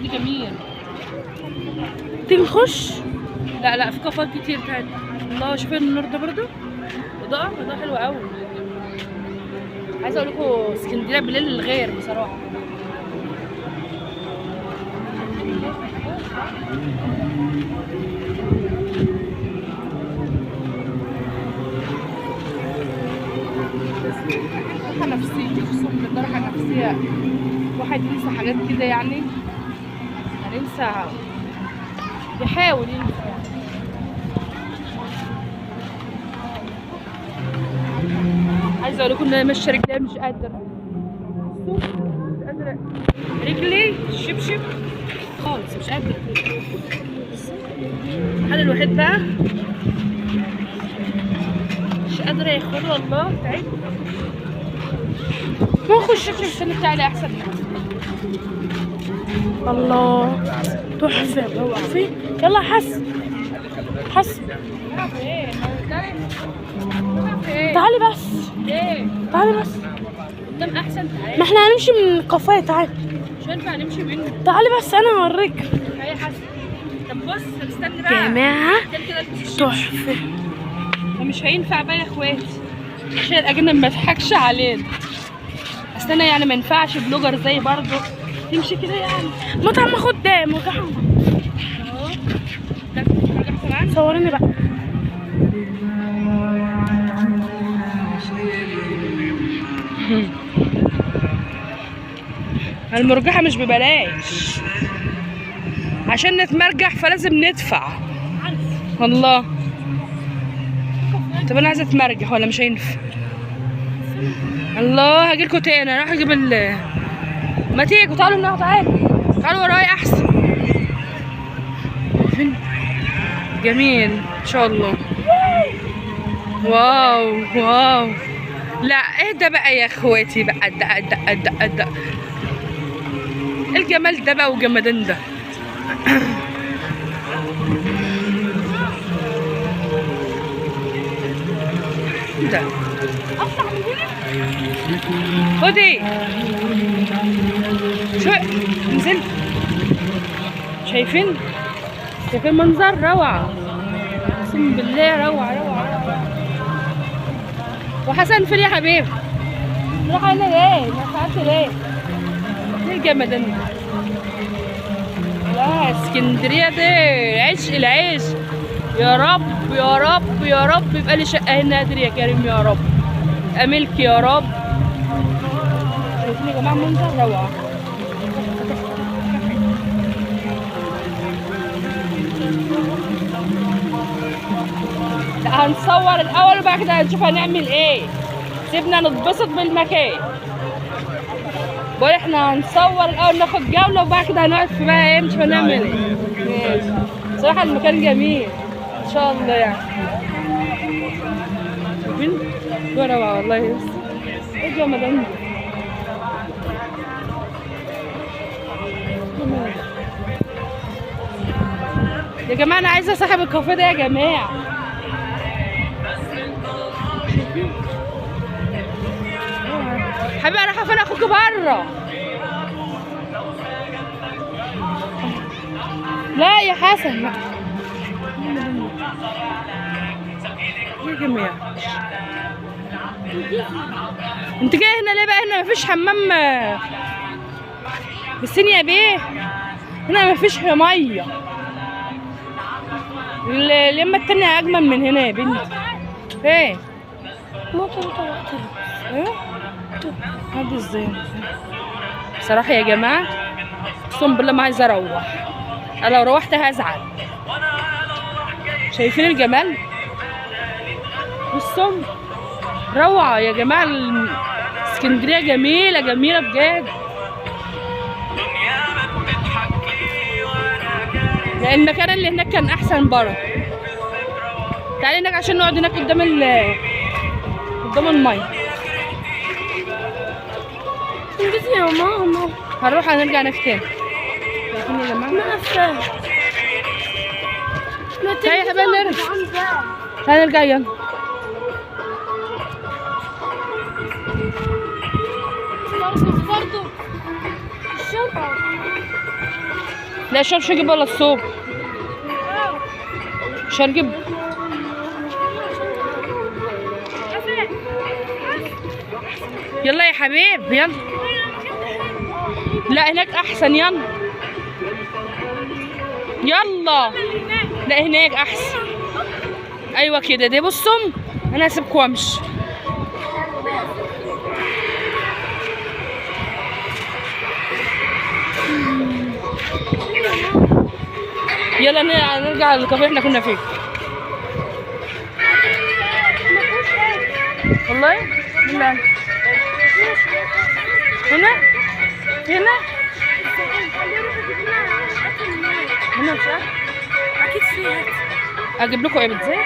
دي جميل. تيجي نخش؟ لا لا، في كافيهات كتير تاني. الله، شوفي النور ده برضو، اضاءة حلوة قوي. عايزة اقول لكم اسكندرية بالليل غير بصراحة. راحة نفسية، اقسم بالله راحة نفسية. واحد ينسى حاجات كده يعني ينسى، يحاول ينسى يعني. عايزة اقول لكم ان انا ماشية رجلي مش قادرة. مش قادرة رجلي شبشب خالص، مش قادرة. الحل الوحيد بقى مش قادرة يا اخواني والله، تعبت. ما اخش الشبشب الثاني بتاعي احسن. الله تحفة. في يلا حس تعالي بس، تعالي بس. قدام احسن. ما احنا هنمشي من الكافيه. تعالي، مش هينفع نمشي منه. تعالي بس انا هوريك. هي حسن. طب بص استني بقى يا جماعة كده البس الشبشب. تحفة. مش هينفع بقى يا اخواتي عشان الاجنبي ما يضحكش علينا. اصل انا يعني ما ينفعش بلوجر زي برضه تمشي كده يعني. مطعم خدام اهو صوريني بقى. المرجحة مش ببلاش، عشان نتمرجح فلازم ندفع. الله. طب انا عايزه اتمرجح ولا مش هينفع؟ الله، هجيلكوا تاني. اروح اجيب ما تيجوا تعالوا هنا، تعالوا ورايا احسن. فين جميل ان شاء الله. واو. لا اهدى بقى يا اخواتي بقى. ده الجمال ده بقى وجمدان ده. ده خدي شو نزل. شايفين منظر روعة، اقسم بالله روعة. وحسن فين يا حبيبي؟ راح انا ليه؟ رفعت ليه الجمدان ده؟ لا اسكندرية دي عشق العيش. يا رب يبقى لي شقة هنا قادر يا كريم، يا رب املك يا رب. شايفين يا جماعة منظر روعة. لا هنصور الاول وبعد كده هنشوف هنعمل ايه. سيبنا نتبسط بالمكان. بقول احنا هنصور الاول ناخد جولة وبعد كده هنقعد في بقى ايه نشوف هنعمل ايه. ماشي. بصراحة المكان جميل ان شاء الله يعني. شايفين؟ روعة والله. ايه الجمدان ده؟ يا جماعة انا عايزة صاحب الكافيه ده يا جماعة. حبيبي رايحة فين اخوك بره؟ لا يا حسن لا. يا جماعة انت جاي هنا ليه بقى؟ هنا مفيش حمام بالسين يا بيه. هنا مفيش ميه. اليمة التانية اجمل من هنا يا بنتي. ايه ممكن ايه هذا ازاي؟ بصراحة يا جماعة اقسم بالله ما عايزة اروح. انا لو روحت هزعل. شايفين الجمال؟ بصوا روعة يا جماعة. اسكندرية جميلة بجد. لأن المكان اللي هناك كان أحسن برضه. تعالي هناك عشان نقعد هناك قدام المية. انجزي يا ماما. هنروح هنرجع هناك تاني. شايفين يا جماعة؟ ما أفهم. تعالي يا حبايبي نرجع. تعالي نرجع يلا. برضه الشنطة. لا الشنطة مش هجيب ولا الصوب. مش هنجيب. يلا يا حبيب يلا. لا هناك احسن يلا. يلا. لا هناك احسن. ايوه كده دي بصوا انا هسيبكم وامشي. يلا نرجع للكافيه احنا كنا فيه. والله لا هنا هنا هنا مش اكيد فيها. اجيب لكم ايه بتزاي؟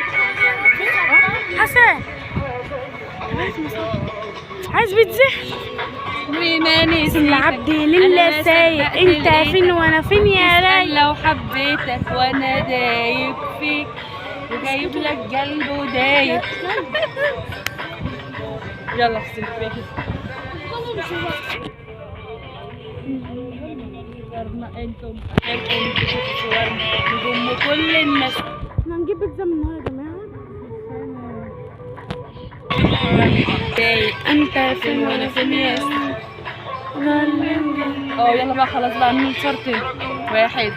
حسن عايز بيتزا. ويناني العبد لله سايق، انت فين وانا فين يا رايق. لو حبيتك وانا دايب فيك وجايب لك قلب ودايب. يلا في البيت. انتم صورنا نجوم كل الناس. احنا هنجيب بيتزا من هنا يا جماعه. انت فين وانا فين يا يلا بقى خلاص بقى من صورتين. واحد